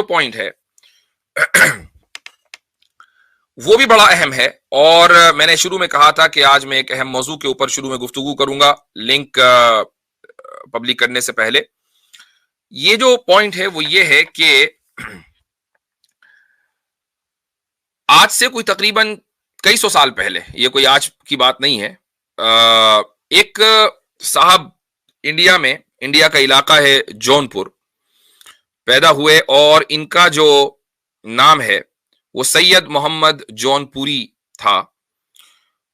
Point ہے وہ بھی بڑا اہم ہے، اور میں نے شروع میں کہا تھا کہ آج میں ایک اہم موضوع کے اوپر شروع میں گفتگو کروں گا لنک پبلک کرنے سے پہلے۔ یہ جو پوائنٹ ہے وہ یہ ہے کہ آج سے کوئی تقریباً کئی سو سال پہلے، یہ کوئی آج کی بات نہیں ہے، ایک صاحب انڈیا میں، انڈیا کا علاقہ ہے جون پور، پیدا ہوئے، اور ان کا جو نام ہے وہ سید محمد جون پوری تھا،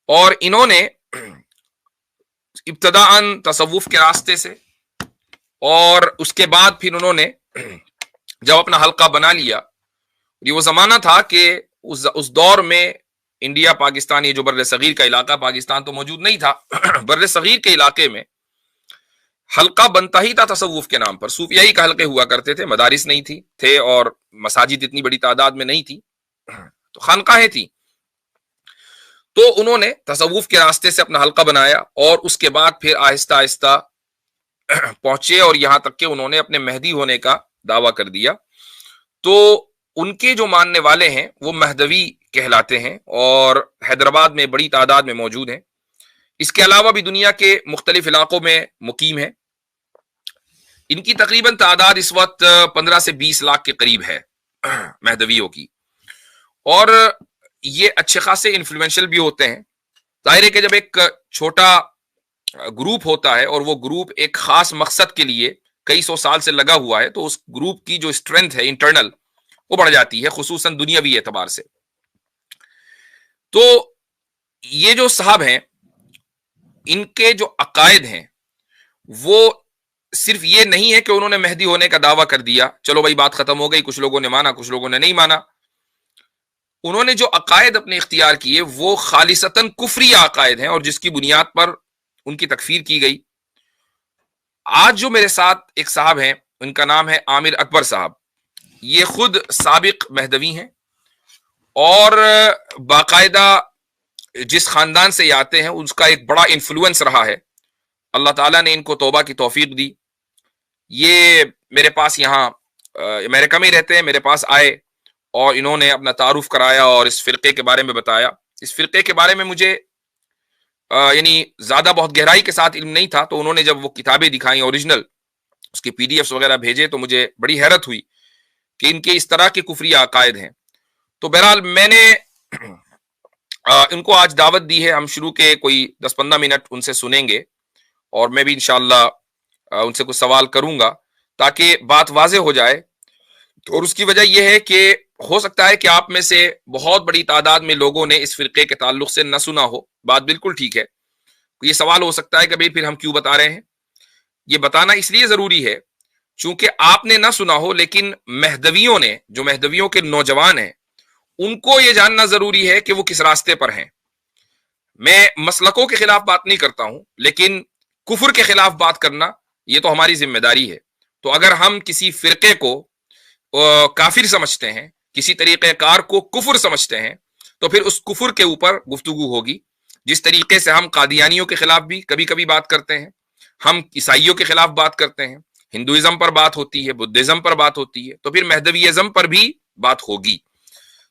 اور انہوں نے ابتداً تصوف کے راستے سے، اور اس کے بعد پھر انہوں نے جب اپنا حلقہ بنا لیا، یہ وہ زمانہ تھا کہ اس دور میں انڈیا پاکستان، یہ جو بر صغیر کا علاقہ، پاکستان تو موجود نہیں تھا، بر صغیر کے علاقے میں حلقہ بنتا ہی تھا تصوف کے نام پر، صوفیائی کا حلقے ہوا کرتے تھے، مدارس نہیں تھے اور مساجد اتنی بڑی تعداد میں نہیں تھی، تو خانقاہیں تھی، تو انہوں نے تصوف کے راستے سے اپنا حلقہ بنایا، اور اس کے بعد پھر آہستہ آہستہ پہنچے، اور یہاں تک کہ انہوں نے اپنے مہدی ہونے کا دعویٰ کر دیا۔ تو ان کے جو ماننے والے ہیں وہ مہدوی کہلاتے ہیں، اور حیدرآباد میں بڑی تعداد میں موجود ہیں، اس کے علاوہ بھی دنیا کے مختلف علاقوں میں مقیم ہیں۔ ان کی تقریباً تعداد اس وقت 15 سے 20 لاکھ کے قریب ہے مہدویوں کی، اور یہ اچھے خاصے انفلوئنشل بھی ہوتے ہیں۔ ظاہر ہے کہ جب ایک چھوٹا گروپ ہوتا ہے اور وہ گروپ ایک خاص مقصد کے لیے کئی سو سال سے لگا ہوا ہے، تو اس گروپ کی جو اسٹرینتھ ہے انٹرنل وہ بڑھ جاتی ہے، خصوصاً دنیاوی اعتبار سے۔ تو یہ جو صاحب ہیں، ان کے جو عقائد ہیں وہ صرف یہ نہیں ہے کہ انہوں نے مہدی ہونے کا دعویٰ کر دیا، چلو بھائی بات ختم ہو گئی، کچھ لوگوں نے مانا کچھ لوگوں نے نہیں مانا۔ انہوں نے جو عقائد اپنے اختیار کیے وہ خالصتاً کفری عقائد ہیں، اور جس کی بنیاد پر ان کی تکفیر کی گئی۔ آج جو میرے ساتھ ایک صاحب ہیں، ان کا نام ہے عامر اکبر صاحب، یہ خود سابق مہدوی ہیں، اور باقاعدہ جس خاندان سے یہ آتے ہیں اس کا ایک بڑا انفلوئنس رہا ہے۔ اللہ تعالیٰ نے ان کو توبہ کی توفیق دی۔ یہ میرے پاس یہاں امریکہ میں ہی رہتے ہیں، میرے پاس آئے اور انہوں نے اپنا تعارف کرایا اور اس فرقے کے بارے میں بتایا۔ اس فرقے کے بارے میں مجھے یعنی زیادہ بہت گہرائی کے ساتھ علم نہیں تھا، تو انہوں نے جب وہ کتابیں دکھائیں اوریجنل، اس کی PDF وغیرہ بھیجے، تو مجھے بڑی حیرت ہوئی کہ ان کے اس طرح کے کفری عقائد ہیں۔ تو بہرحال میں نے ان کو آج دعوت دی ہے، ہم شروع کے کوئی 10-15 منٹ ان سے سنیں گے، اور میں بھی انشاءاللہ ان سے کچھ سوال کروں گا تاکہ بات واضح ہو جائے۔ اور اس کی وجہ یہ ہے کہ ہو سکتا ہے کہ آپ میں سے بہت بڑی تعداد میں لوگوں نے اس فرقے کے تعلق سے نہ سنا ہو، بات بالکل ٹھیک ہے۔ یہ سوال ہو سکتا ہے کہ بھئی پھر ہم کیوں بتا رہے ہیں؟ یہ بتانا اس لیے ضروری ہے چونکہ آپ نے نہ سنا ہو، لیکن مہدویوں نے، جو مہدویوں کے نوجوان ہیں، ان کو یہ جاننا ضروری ہے کہ وہ کس راستے پر ہیں۔ میں مسلکوں کے خلاف بات نہیں کرتا ہوں، لیکن کفر کے خلاف بات کرنا یہ تو ہماری ذمہ داری ہے۔ تو اگر ہم کسی فرقے کو کافر سمجھتے ہیں، کسی طریقہ کار کو کفر سمجھتے ہیں، تو پھر اس کفر کے اوپر گفتگو ہوگی۔ جس طریقے سے ہم قادیانیوں کے خلاف بھی کبھی کبھی بات کرتے ہیں، ہم عیسائیوں کے خلاف بات کرتے ہیں، ہندوازم پر بات ہوتی ہے، بدھزم پر بات ہوتی ہے، تو پھر مہدویزم پر بھی بات ہوگی۔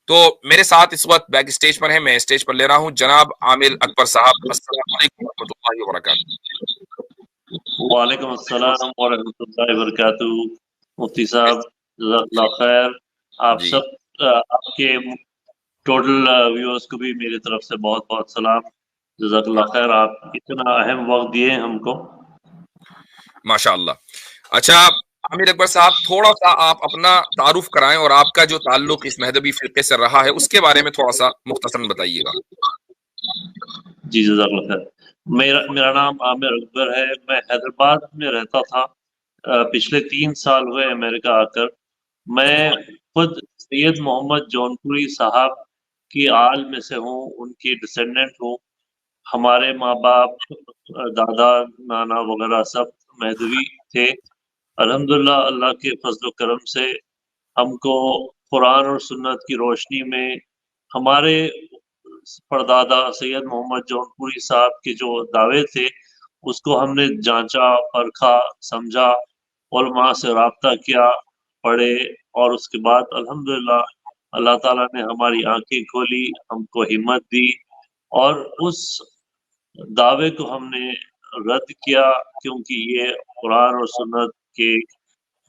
تو میرے ساتھ اس وقت بیک اسٹیج پر ہیں، میں اسٹیج پر لے رہا ہوں جناب عامر اکبر صاحب۔ السلام علیکم ورحمۃ اللہ وبرکاتہ۔ وعلیکم السلام ورحمۃ اللہ وبرکاتہ۔ مفتی صاحب جزاک اللہ خیر۔ آپ جی سب آپ کے ٹوٹل ویورز کو بھی میری طرف سے بہت بہت سلام، جزاک اللہ خیر، آپ اتنا اہم وقت دیے ہم کو۔ ماشاء اللہ۔ اچھا عامر اکبر صاحب، تھوڑا سا آپ اپنا تعارف کرائیں، اور آپ کا جو تعلق اس مہدوی فرقے سے رہا ہے اس کے بارے میں تھوڑا سا مختصراً بتائیے گا۔ جی جزاک اللہ خیر۔ میرا نام عامر اکبر ہے، میں حیدرآباد میں رہتا تھا، پچھلے 3 سال ہوئے امریکہ آ کر۔ میں خود سید محمد جون پوری صاحب کی آل میں سے ہوں، ان کی ڈسینڈنٹ ہوں۔ ہمارے ماں باپ، دادا، نانا وغیرہ سب مہدوی تھے۔ الحمدللہ اللہ کے فضل و کرم سے ہم کو قرآن اور سنت کی روشنی میں ہمارے پردادا سید محمد جون پوری صاحب کے جو دعوے تھے اس کو ہم نے جانچا، پرکھا، سمجھا، علماء سے رابطہ کیا، پڑھے، اور اس کے بعد الحمدللہ اللہ تعالیٰ نے ہماری آنکھیں کھولی، ہم کو ہمت دی، اور اس دعوے کو ہم نے رد کیا، کیونکہ یہ قرآن اور سنت کے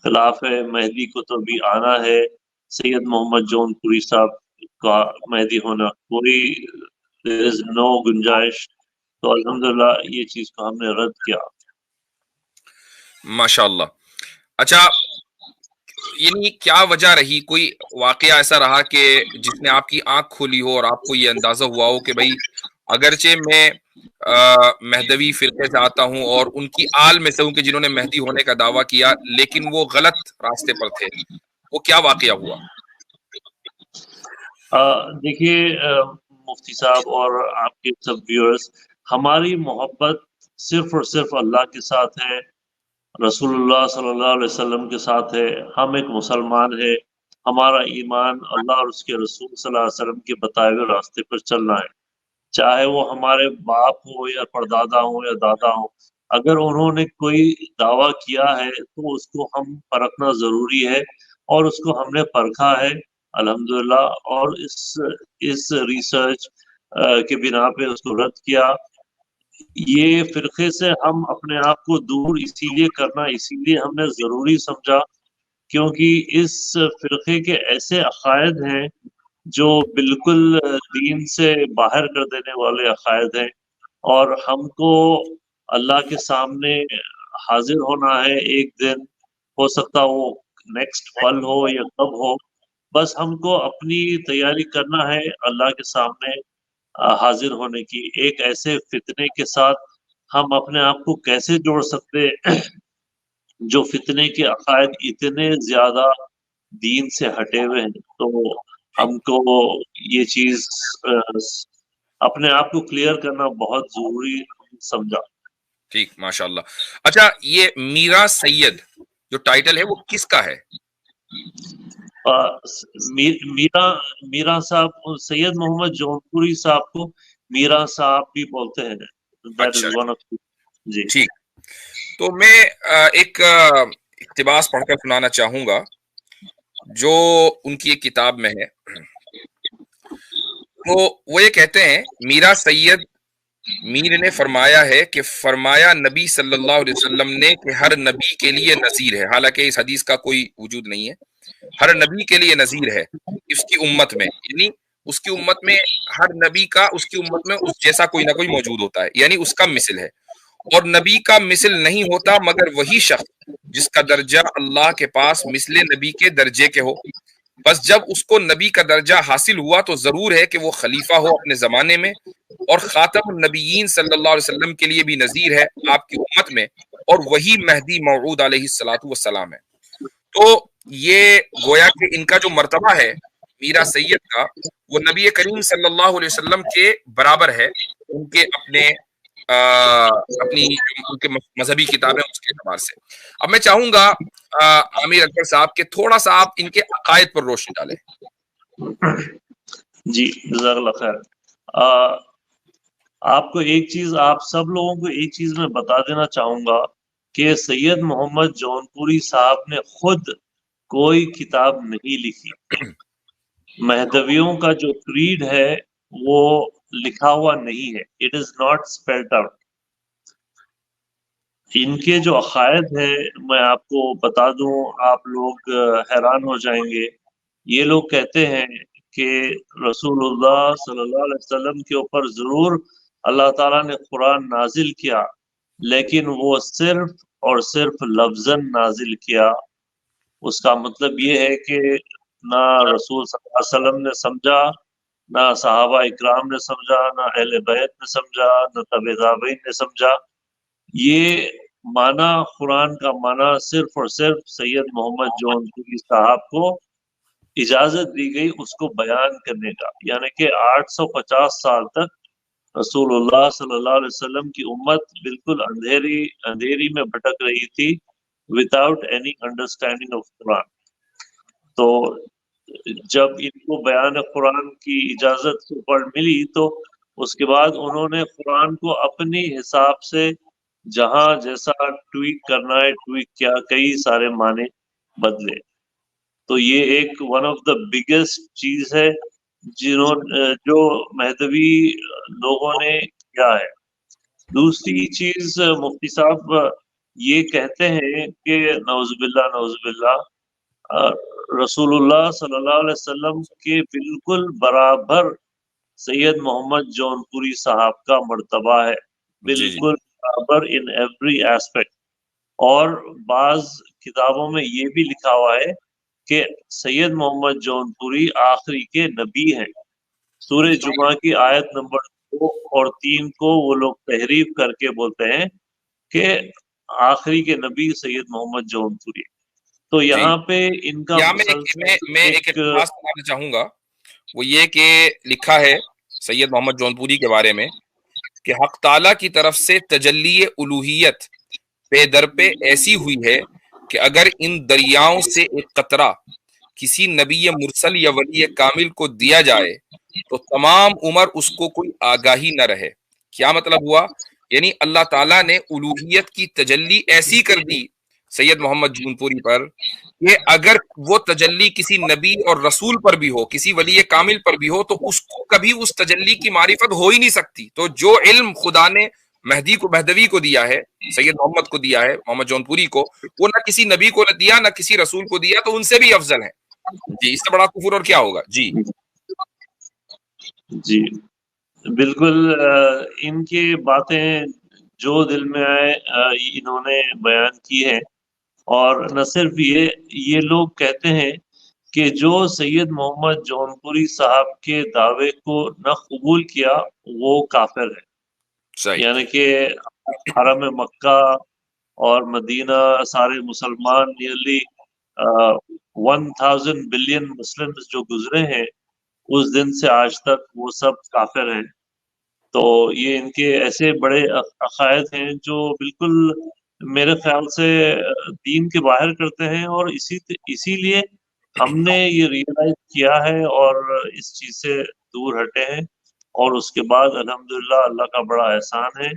خلاف ہے۔ مہدی کو تو بھی آنا ہے، سید محمد جون پوری صاحب کا مہدی ہونا کوئی there is no گنجائش، تو الحمدللہ یہ چیز کو ہم نے رد کیا۔ ماشاء اللہ۔ اچھا، یعنی کیا وجہ رہی، کوئی واقعہ ایسا رہا کہ جس نے آپ کی آنکھ کھولی ہو اور آپ کو یہ اندازہ ہوا ہو کہ بھائی اگرچہ میں مہدوی فرقے سے آتا ہوں اور ان کی آل میں سے ہوں کہ جنہوں نے مہدی ہونے کا دعویٰ کیا، لیکن وہ غلط راستے پر تھے، وہ کیا واقعہ ہوا؟ دیکھیے مفتی صاحب اور آپ کے سب ویورز، ہماری محبت صرف اور صرف اللہ کے ساتھ ہے، رسول اللہ صلی اللہ علیہ وسلم کے ساتھ ہے۔ ہم ایک مسلمان ہے، ہمارا ایمان اللہ اور اس کے رسول صلی اللہ علیہ وسلم کے بتائے ہوئے راستے پر چلنا ہے، چاہے وہ ہمارے باپ ہو یا پردادا ہو یا دادا ہو۔ اگر انہوں نے کوئی دعویٰ کیا ہے تو اس کو ہم پرکھنا ضروری ہے، اور اس کو ہم نے پرکھا ہے الحمدللہ، اور اس ریسرچ کے بنا پہ اس کو رد کیا۔ یہ فرقے سے ہم اپنے آپ کو دور اسی لیے ہم نے ضروری سمجھا، کیونکہ اس فرقے کے ایسے عقائد ہیں جو بالکل دین سے باہر کر دینے والے عقائد ہیں، اور ہم کو اللہ کے سامنے حاضر ہونا ہے ایک دن، ہو سکتا وہ نیکسٹ پل ہو یا کب ہو، بس ہم کو اپنی تیاری کرنا ہے اللہ کے سامنے حاضر ہونے کی۔ ایک ایسے فتنے کے ساتھ ہم اپنے آپ کو کیسے جوڑ سکتے جو فتنے کے عقائد اتنے زیادہ دین سے ہٹے ہوئے ہیں؟ تو ہم کو یہ چیز اپنے آپ کو کلیئر کرنا بہت ضروری سمجھا۔ ٹھیک، ماشاءاللہ۔ اچھا، یہ میرا سید جو ٹائٹل ہے وہ کس کا ہے؟ میرا صاحب، سید محمد جون پوری صاحب کو میرا صاحب بھی بولتے ہیں۔ That is اچھا، one of the- جی ٹھیک۔ تو میں ایک اقتباس پڑھ کر سنانا چاہوں گا جو ان کی ایک کتاب میں ہے۔ تو وہ یہ کہتے ہیں، میرا سید میر نے فرمایا ہے کہ فرمایا نبی صلی اللہ علیہ وسلم نے کہ ہر نبی کے لیے نذیر ہے، حالانکہ اس حدیث کا کوئی وجود نہیں ہے، ہر نبی کے لیے نذیر ہے اس کی امت میں، یعنی اس کی امت میں ہر نبی کا اس کی امت میں اس جیسا کوئی نہ کوئی موجود ہوتا ہے، یعنی اس کا مثل ہے، اور نبی کا مثل نہیں ہوتا مگر وہی شخص جس کا درجہ اللہ کے پاس مثل نبی کے درجے کے ہو، بس جب اس کو نبی کا درجہ حاصل ہوا تو ضرور ہے کہ وہ خلیفہ ہو اپنے زمانے میں، اور خاتم النبیین صلی اللہ علیہ وسلم کے لیے بھی نذیر ہے آپ کی امت میں، اور وہی مہدی موعود علیہ الصلوۃ والسلام ہے۔ تو یہ گویا کہ ان کا جو مرتبہ ہے میرا سید کا، وہ نبی کریم صلی اللہ علیہ وسلم کے برابر ہے، ان کے اپنی ان کے مذہبی کتابیں اس کے اعتبار سے۔ اب میں چاہوں گا عامر اکبر صاحب کہ تھوڑا سا آپ ان کے عقائد پر روشنی ڈالیں۔ جی جزاک اللہ خیر۔ آپ کو ایک چیز، آپ سب لوگوں کو ایک چیز میں بتا دینا چاہوں گا کہ سید محمد جون پوری صاحب نے خود کوئی کتاب نہیں لکھی۔ مہدویوں کا جو کریڈ ہے وہ لکھا ہوا نہیں ہے، it is not spelled out. ان کے جو عقائد ہیں میں آپ کو بتا دوں، آپ لوگ حیران ہو جائیں گے۔ یہ لوگ کہتے ہیں کہ رسول اللہ صلی اللہ علیہ وسلم کے اوپر ضرور اللہ تعالیٰ نے قرآن نازل کیا، لیکن وہ صرف اور صرف لفظاً نازل کیا۔ اس کا مطلب یہ ہے کہ نہ رسول صلی اللہ علیہ وسلم نے سمجھا، نہ صحابہ اکرام نے سمجھا، نہ اہل بیت نے سمجھا، نہ تبع تابعین نے سمجھا۔ یہ معنی، قرآن کا معنی صرف اور صرف سید محمد جون پوری صاحب کو اجازت دی گئی اس کو بیان کرنے کا، یعنی کہ 850 سال تک رسول اللہ صلی اللہ علیہ وسلم کی امت بالکل اندھیری میں بھٹک رہی تھی without any understanding of قرآن۔ تو جب ان کو بیان قرآن کی اجازت کے اوپر ملی تو اس کے بعد انہوں نے قرآن کو اپنی حساب سے جہاں جیسا ٹویک کرنا ہے ٹویک کیا، کئی سارے معنی بدلے۔ تو یہ ایک ون آف دا بگیسٹ چیز ہے جو مہدوی لوگوں نے کیا ہے. دوسری چیز مفتی صاحب یہ کہتے ہیں کہ نعوذ باللہ نعوذ باللہ رسول اللہ صلی اللہ علیہ وسلم کے بالکل برابر سید محمد جون پوری صاحب کا مرتبہ ہے, جی جی بالکل برابر ان ایوری ایسپیکٹ. اور بعض کتابوں میں یہ بھی لکھا ہوا ہے کہ سید محمد جون پوری آخری کے نبی ہیں. سورہ جمعہ کی آیت نمبر 2 اور 3 کو وہ لوگ تحریف کر کے بولتے ہیں کہ آخری کے نبی سید محمد جون پوری. تو جی. یہاں پہ ان کا یا مسلسل میں ایک اقتباس بتانا چاہوں گا, وہ یہ کہ لکھا ہے سید محمد جون پوری کے بارے میں کہ حق تعالیٰ کی طرف سے تجلی الوہیت پے در پہ ایسی ہوئی ہے کہ اگر ان دریاؤں سے ایک قطرہ کسی نبی مرسل یا ولی کامل کو دیا جائے تو تمام عمر اس کو کوئی آگاہی نہ رہے. کیا مطلب ہوا؟ یعنی اللہ تعالیٰ نے الوہیت کی تجلی ایسی کر دی سید محمد جون پوری پر کہ اگر وہ تجلی کسی نبی اور رسول پر بھی ہو, کسی ولی کامل پر بھی ہو, تو اس کو کبھی اس تجلی کی معرفت ہو ہی نہیں سکتی. تو جو علم خدا نے مہدوی کو دیا ہے, سید محمد کو دیا ہے, محمد جون پوری کو, وہ نہ کسی نبی کو دیا نہ کسی رسول کو دیا, تو ان سے بھی افضل ہیں. جی, اس سے بڑا کفر اور کیا ہوگا. جی جی بالکل. ان کی باتیں جو دل میں آئے انہوں نے بیان کی ہے. اور نہ صرف یہ لوگ کہتے ہیں کہ جو سید محمد جون پوری صاحب کے دعوے کو نہ قبول کیا وہ کافر ہے. صحیح. یعنی کہ حرم مکہ اور مدینہ سارے مسلمان نیئرلی 1000 بلین مسلم جو گزرے ہیں اس دن سے آج تک وہ سب کافر ہیں. تو یہ ان کے ایسے بڑے عقائد ہیں جو بالکل میرے خیال سے دین کے باہر کرتے ہیں, اور اسی لیے ہم نے یہ ریئلائز کیا ہے اور اس چیز سے دور ہٹے ہیں. اور اس کے بعد الحمدللہ اللہ کا بڑا احسان ہے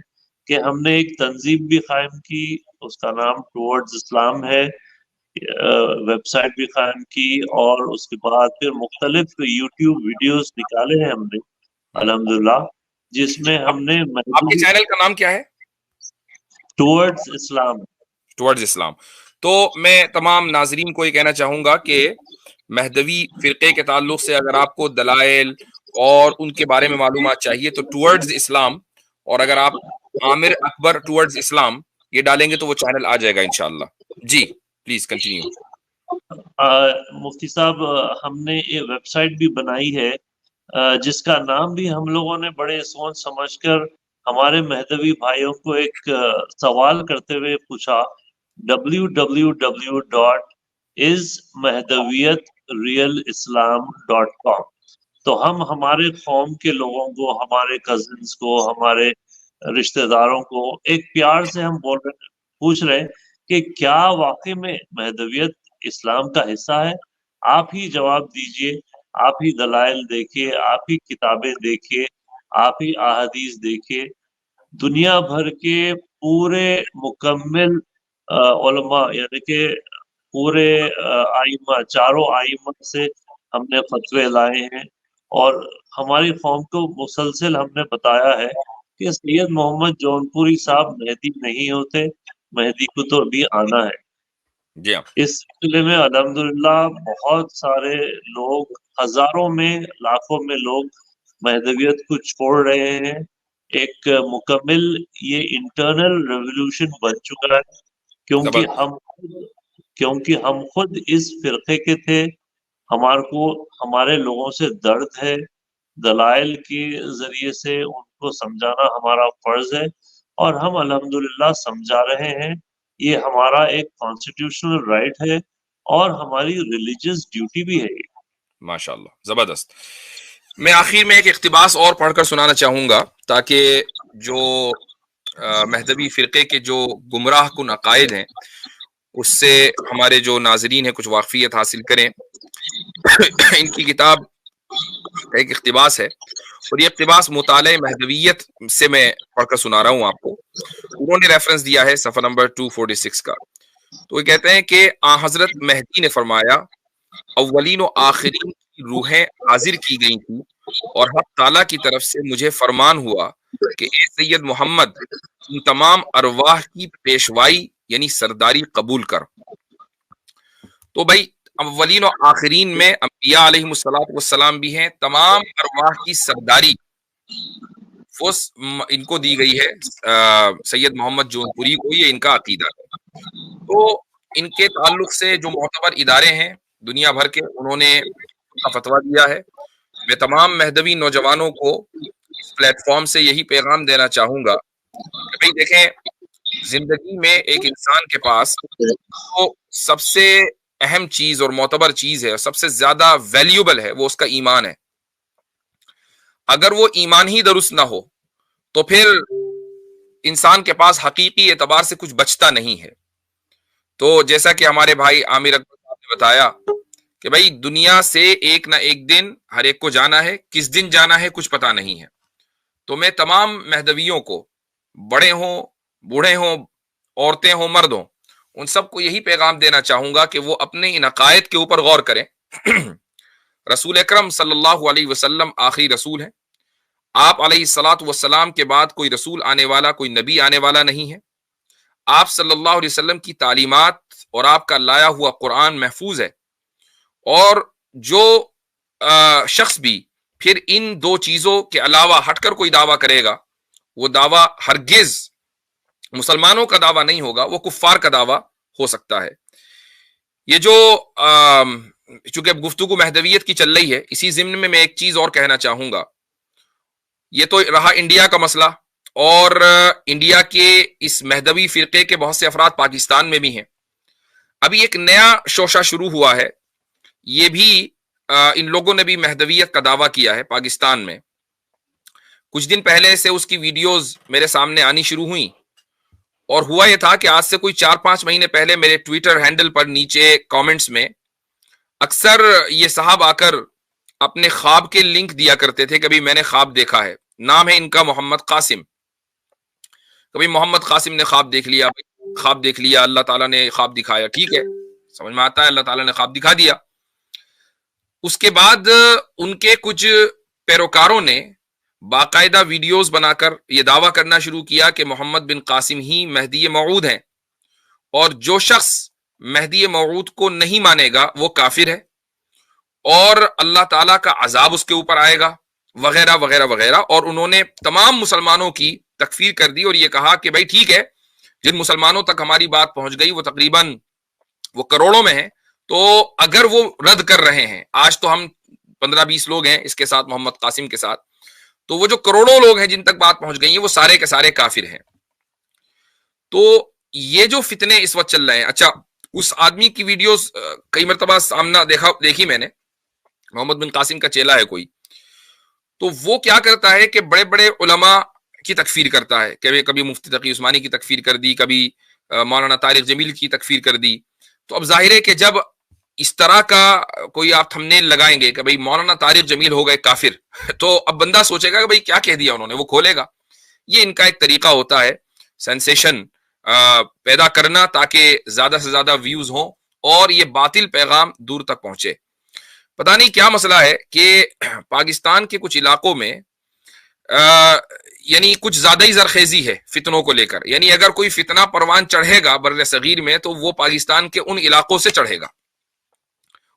کہ ہم نے ایک تنظیم بھی قائم کی, اس کا نام ٹورڈز اسلام ہے, ویب سائٹ بھی قائم کی, اور اس کے بعد پھر مختلف یوٹیوب ویڈیوز نکالے ہیں ہم نے الحمدللہ, جس میں ہم نے آپ کے چینل کا نام کیا ہے؟ ٹورڈز اسلام. ٹورڈز اسلام. تو میں تمام ناظرین کو یہ کہنا چاہوں گا کہ مہدوی فرقے کے تعلق سے اگر آپ کو دلائل اور ان کے بارے میں معلومات چاہیے تو ٹورڈز اسلام, اور اگر آپ عامر اکبر ٹورڈز اسلام یہ ڈالیں گے تو وہ چینل آ جائے گا انشاءاللہ. جی پلیز کنٹینیو. مفتی صاحب ہم نے یہ ویب سائٹ بھی بنائی ہے جس کا نام بھی ہم لوگوں نے بڑے سوچ سمجھ کر ہمارے مہدوی بھائیوں کو ایک سوال کرتے ہوئے پوچھا, www.ismehdaviyatrrealislam.com. تو ہم ہمارے قوم کے لوگوں کو, ہمارے کزنس کو, ہمارے رشتہ داروں کو ایک پیار سے ہم پوچھ رہے کہ کیا واقعی میں مہدویت اسلام کا حصہ ہے؟ آپ ہی جواب دیجئے, آپ ہی دلائل دیکھیے, آپ ہی کتابیں دیکھیے, آپ ہی احادیث دیکھیے. دنیا بھر کے پورے مکمل علماء یعنی کہ پورے آئمہ, چاروں آئمہ سے ہم نے فتوے لائے ہیں, اور ہماری قوم کو مسلسل ہم نے بتایا ہے کہ سید محمد جون پوری صاحب مہدی نہیں ہوتے, مہدی کو تو ابھی آنا ہے. جی ہاں. اس سلسلے میں الحمدللہ بہت سارے لوگ, ہزاروں میں لاکھوں میں لوگ مہدویت کو چھوڑ رہے ہیں. ایک مکمل یہ انٹرنل ریولوشن بن چکا ہے, کیونکہ ہم خود اس فرقے کے تھے. ہمارے لوگوں سے درد ہے, دلائل کے ذریعے سے ان کو سمجھانا ہمارا فرض ہے, اور ہم الحمدللہ سمجھا رہے ہیں. یہ ہمارا ایک کانسٹیٹیوشنل رائٹ ہے اور ہماری ریلیجیس ڈیوٹی بھی ہے. ماشاءاللہ, زبردست. میں آخر میں ایک اقتباس اور پڑھ کر سنانا چاہوں گا تاکہ جو مہدوی فرقے کے جو گمراہ کن عقائد ہیں اس سے ہمارے جو ناظرین ہیں کچھ واقفیت حاصل کریں. ان کی کتاب ایک اقتباس ہے, اور یہ اقتباس مطالعہ مہدویت سے میں پڑھ کر سنا رہا ہوں آپ کو. انہوں نے ریفرنس دیا ہے صفحہ نمبر 246 کا. تو وہ کہتے ہیں کہ حضرت مہدی نے فرمایا اولین و آخرین کی روحیں حاضر کی گئی تھی اور حق تعالیٰ کی طرف سے مجھے فرمان ہوا کہ اے سید محمد ان تمام ارواح کی پیشوائی یعنی سرداری قبول کر۔ تو بھائی اولین و آخرین میں انبیاء علیہ السلام بھی ہیں، تمام ارواح کی سرداری ان کو دی گئی ہے، سید محمد جون پوری کو، یہ ان کا عقیدہ ہے۔ تو ان کے تعلق سے جو معتبر ادارے ہیں دنیا بھر کے، انہوں نے فتویٰ دیا ہے۔ میں تمام مہدوی نوجوانوں کو اس پلیٹ فارم سے یہی پیغام دینا چاہوں گا کہ بھئی دیکھیں، زندگی میں ایک انسان کے پاس جو سب سے اہم چیز اور معتبر چیز ہے، سب سے زیادہ ویلیوبل ہے، وہ اس کا ایمان ہے۔ اگر وہ ایمان ہی درست نہ ہو تو پھر انسان کے پاس حقیقی اعتبار سے کچھ بچتا نہیں ہے۔ تو جیسا کہ ہمارے بھائی عامر اکبر صاحب نے بتایا کہ بھائی دنیا سے ایک نہ ایک دن ہر ایک کو جانا ہے، کس دن جانا ہے کچھ پتا نہیں ہے۔ تو میں تمام مہدویوں کو، بڑے ہوں بوڑھے ہوں، عورتیں ہوں مرد ہوں، ان سب کو یہی پیغام دینا چاہوں گا کہ وہ اپنے ان عقائد کے اوپر غور کریں۔ رسول اکرم صلی اللہ علیہ وسلم آخری رسول ہیں۔ آپ علیہ الصلاۃ والسلام کے بعد کوئی رسول آنے والا، کوئی نبی آنے والا نہیں ہے۔ آپ صلی اللہ علیہ وسلم کی تعلیمات اور آپ کا لایا ہوا قرآن محفوظ ہے، اور جو شخص بھی پھر ان دو چیزوں کے علاوہ ہٹ کر کوئی دعویٰ کرے گا، وہ دعویٰ ہرگز مسلمانوں کا دعویٰ نہیں ہوگا، وہ کفار کا دعویٰ ہو سکتا ہے۔ یہ جو چونکہ اب گفتگو مہدویت کی چل رہی ہے، اسی ضمن میں ایک چیز اور کہنا چاہوں گا۔ یہ تو رہا انڈیا کا مسئلہ، اور انڈیا کے اس مہدوی فرقے کے بہت سے افراد پاکستان میں بھی ہیں۔ ابھی ایک نیا شوشہ شروع ہوا ہے، یہ بھی ان لوگوں نے بھی مہدویت کا دعویٰ کیا ہے پاکستان میں۔ کچھ دن پہلے سے اس کی ویڈیوز میرے سامنے آنی شروع ہوئیں، اور ہوا یہ تھا کہ آج سے کوئی 4-5 مہینے پہلے میرے ٹویٹر ہینڈل پر نیچے کامنٹس میں اکثر یہ صاحب آ کر اپنے خواب کے لنک دیا کرتے تھے، کبھی میں نے خواب دیکھا ہے۔ نام ہے ان کا محمد قاسم۔ کبھی محمد قاسم نے خواب دیکھ لیا، خواب دیکھ لیا، اللہ تعالیٰ نے خواب دکھایا، ٹھیک ہے، سمجھ میں آتا ہے، اللہ تعالیٰ نے خواب دکھا دیا۔ اس کے بعد ان کے کچھ پیروکاروں نے باقاعدہ ویڈیوز بنا کر یہ دعویٰ کرنا شروع کیا کہ محمد بن قاسم ہی مہدی موعود ہیں، اور جو شخص مہدی موعود کو نہیں مانے گا وہ کافر ہے، اور اللہ تعالیٰ کا عذاب اس کے اوپر آئے گا، وغیرہ وغیرہ وغیرہ۔ اور انہوں نے تمام مسلمانوں کی تکفیر کر دی، اور یہ کہا کہ بھائی ٹھیک ہے، جن مسلمانوں تک ہماری بات پہنچ گئی وہ تقریباً وہ کروڑوں میں ہیں، تو اگر وہ رد کر رہے ہیں، آج تو ہم 15-20 لوگ ہیں اس کے ساتھ، محمد قاسم کے ساتھ، تو وہ جو کروڑوں لوگ ہیں جن تک بات پہنچ گئی ہیں وہ سارے کے سارے کافر ہیں۔ تو یہ جو فتنے اس وقت چل رہے ہیں، اچھا اس آدمی کی ویڈیوز کئی مرتبہ سامنا دیکھی میں نے، محمد بن قاسم کا چیلا ہے کوئی، تو وہ کیا کرتا ہے کہ بڑے بڑے علماء کی تکفیر کرتا ہے، کہ کبھی مفتی تقی عثمانی کی تکفیر کر دی، کبھی مولانا طارق جمیل کی تکفیر کر دی۔ تو اب ظاہر ہے کہ جب اس طرح کا کوئی آپ تھمنیل لگائیں گے کہ بھئی مولانا طارق جمیل ہو گئے کافر، تو اب بندہ سوچے گا کہ بھئی کیا کہہ دیا انہوں نے، وہ کھولے گا۔ یہ ان کا ایک طریقہ ہوتا ہے سینسیشن پیدا کرنا، تاکہ زیادہ سے زیادہ ویوز ہوں اور یہ باطل پیغام دور تک پہنچے۔ پتہ نہیں کیا مسئلہ ہے کہ پاکستان کے کچھ علاقوں میں یعنی کچھ زیادہ ہی زرخیزی ہے فتنوں کو لے کر، یعنی اگر کوئی فتنہ پروان چڑھے گا بر صغیر میں تو وہ پاکستان کے ان علاقوں سے چڑھے گا،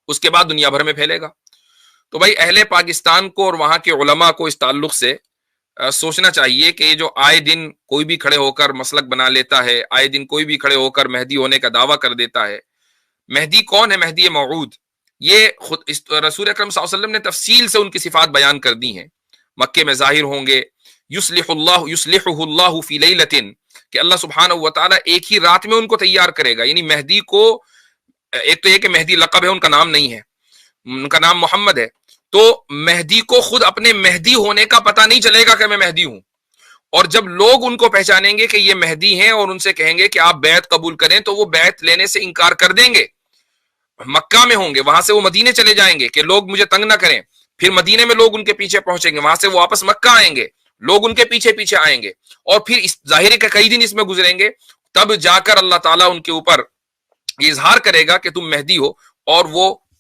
اس کے بعد دنیا بھر میں پھیلے گا۔ تو بھائی اہل پاکستان کو اور وہاں کے علماء کو اس تعلق سے سوچنا چاہیے کہ یہ جو آئے دن کوئی بھی کھڑے ہو کر مسلک بنا لیتا ہے، آئے دن کوئی بھی کھڑے ہو کر مہدی ہونے کا دعویٰ کر دیتا ہے، مہدی کون ہے؟ مہدی موعود، یہ خود رسول اکرم صلی اللہ علیہ وسلم نے تفصیل سے ان کی صفات بیان کر دی ہیں۔ مکے میں ظاہر ہوں گے، یصلح اللہ فی لیلۃ، کہ اللہ سبحانہ و تعالیٰ ایک ہی رات میں ان کو تیار کرے گا۔ یعنی مہدی کو، ایک تو یہ کہ مہدی لقب ہے، ان کا نام نہیں ہے، ان کا نام محمد ہے، تو مہدی کو خود اپنے مہدی ہونے کا پتہ نہیں چلے گا کہ میں مہدی ہوں، اور جب لوگ ان کو پہچانیں گے کہ یہ مہدی ہیں اور ان سے کہیں گے کہ آپ بیعت قبول کریں، تو وہ بیعت لینے سے انکار کر دیں گے۔ مکہ میں ہوں گے، وہاں سے وہ مدینے چلے جائیں گے کہ لوگ مجھے تنگ نہ کریں، پھر مدینے میں لوگ ان کے پیچھے پہنچیں گے، وہاں سے وہ واپس مکہ آئیں گے، لوگ ان کے پیچھے پیچھے آئیں گے، اور پھر ظاہر ہے کہ کئی دن اس میں گزریں گے، تب جا کر اللہ تعالیٰ ان کے اوپر یہ اظہار کرے گا کہ تم مہدی ہو، اور وہ